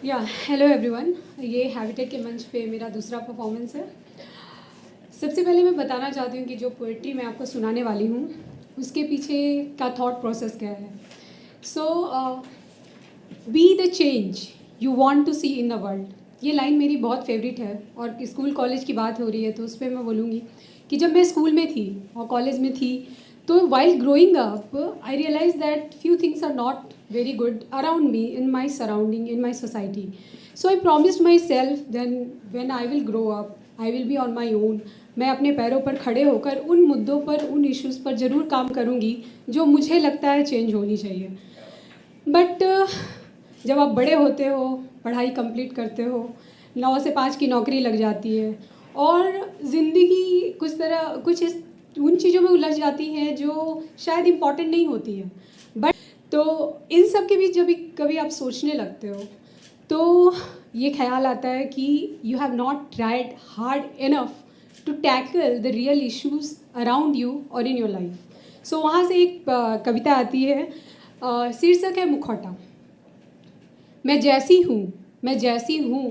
या hello everyone, ये habitat के मंच पे मेरा दूसरा परफॉर्मेंस है। सबसे पहले मैं बताना चाहती हूँ कि जो पोइट्री मैं आपको सुनाने वाली हूँ उसके पीछे का थॉट प्रोसेस क्या है। So be the change you want to see in the world, ये लाइन मेरी बहुत फेवरेट है और स्कूल कॉलेज की बात हो रही है तो उस पर मैं बोलूँगी कि जब मैं स्कूल में थी और कॉलेज में थी तो while growing up I realized that few things are not very good around me, in my surrounding, in my society. So I promised myself then when I will grow up I will be on my own. मैं अपने पैरों पर खड़े होकर उन मुद्दों पर, उन इश्यूज़ पर ज़रूर काम करूँगी जो मुझे लगता है चेंज होनी चाहिए। बट जब आप बड़े होते हो, पढ़ाई कंप्लीट करते हो, 9 से 5 की नौकरी लग जाती है और ज़िंदगी कुछ उन चीज़ों में उलझ जाती हैं जो शायद इम्पॉर्टेंट नहीं होती हैं। बट तो इन सब के बीच जब कभी आप सोचने लगते हो तो ये ख्याल आता है कि you have not tried hard enough to tackle the real issues around you और इन योर लाइफ। सो वहाँ से एक कविता आती है, शीर्षक है मुखौटा। मैं जैसी हूँ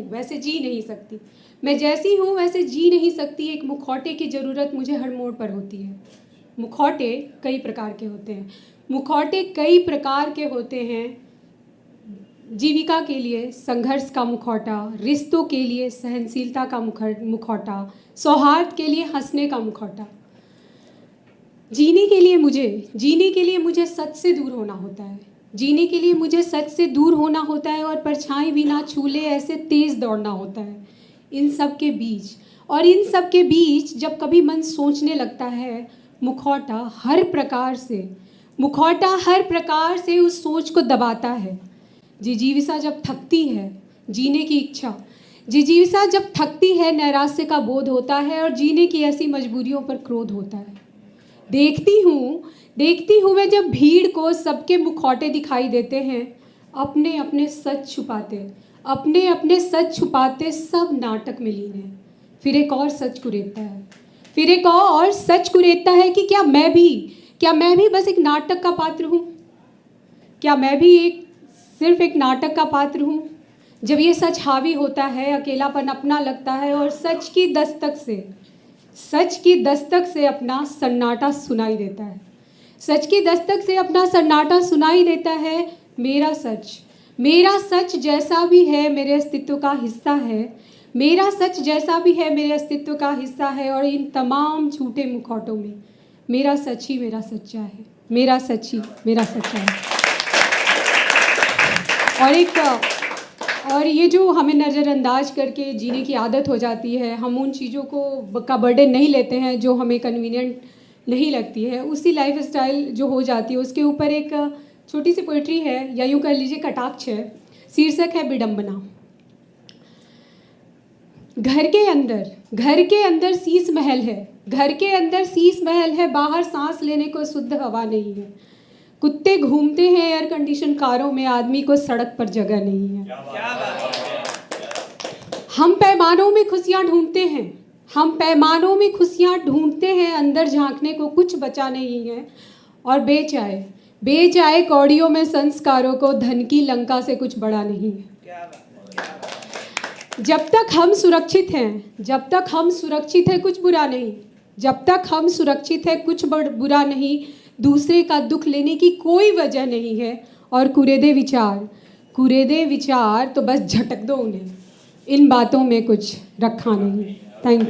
वैसे जी नहीं सकती, मैं जैसी हूँ वैसे जी नहीं सकती, एक मुखौटे की ज़रूरत मुझे हर मोड़ पर होती है। मुखौटे कई प्रकार के होते हैं, मुखौटे कई प्रकार के होते हैं। जीविका के लिए संघर्ष का मुखौटा, रिश्तों के लिए सहनशीलता का मुखौटा, सौहार्द के लिए हंसने का मुखौटा। जीने के लिए मुझे सच से दूर होना होता है, जीने के लिए मुझे सच से दूर होना होता है और परछाई भी ना छूले ऐसे तेज़ दौड़ना होता है। इन सब के बीच जब कभी मन सोचने लगता है, मुखौटा हर प्रकार से उस सोच को दबाता है। जिजीविसा जब थकती है, जीने की इच्छा, जिजीविसा जब थकती है, नैराश्य का बोध होता है और जीने की ऐसी मजबूरियों पर क्रोध होता है। देखती हूँ मैं जब भीड़ को सबके मुखौटे दिखाई देते हैं, अपने अपने सच छुपाते सब नाटक में लीन है। फिर एक और सच कुरेदता है कि क्या मैं भी बस एक नाटक का पात्र हूँ, क्या मैं भी सिर्फ एक नाटक का पात्र हूँ। जब ये सच हावी होता है, अकेलापन अपना लगता है और सच की दस्तक से अपना सन्नाटा सुनाई देता है। मेरा सच जैसा भी है मेरे अस्तित्व का हिस्सा है, और इन तमाम झूठे मुखौटों में मेरा सच ही मेरा सच्चा है। और ये जो हमें नज़रअंदाज करके जीने की आदत हो जाती है, हम उन चीज़ों का बर्डन नहीं लेते हैं जो हमें कन्वीनियंट नहीं लगती है, उसी लाइफ स्टाइल जो हो जाती है उसके ऊपर एक छोटी सी पोइट्री है, या यूँ कह लीजिए कटाक्ष है। शीर्षक है विडंबना। घर के अंदर शीश महल है, बाहर सांस लेने को शुद्ध हवा नहीं है। कुत्ते घूमते हैं एयर कंडीशन कारों में, आदमी को सड़क पर जगह नहीं है। हम पैमानों में खुशियाँ ढूंढते हैं, अंदर झांकने को कुछ बचा नहीं है। और बेचाए कौड़ियों में संस्कारों को, धन की लंका से कुछ बड़ा नहीं है। जब तक हम सुरक्षित हैं कुछ बुरा नहीं, दूसरे का दुख लेने की कोई वजह नहीं है। और कुरेदे विचार तो बस झटक दो उन्हें, इन बातों में कुछ रखा नहीं। Thank you.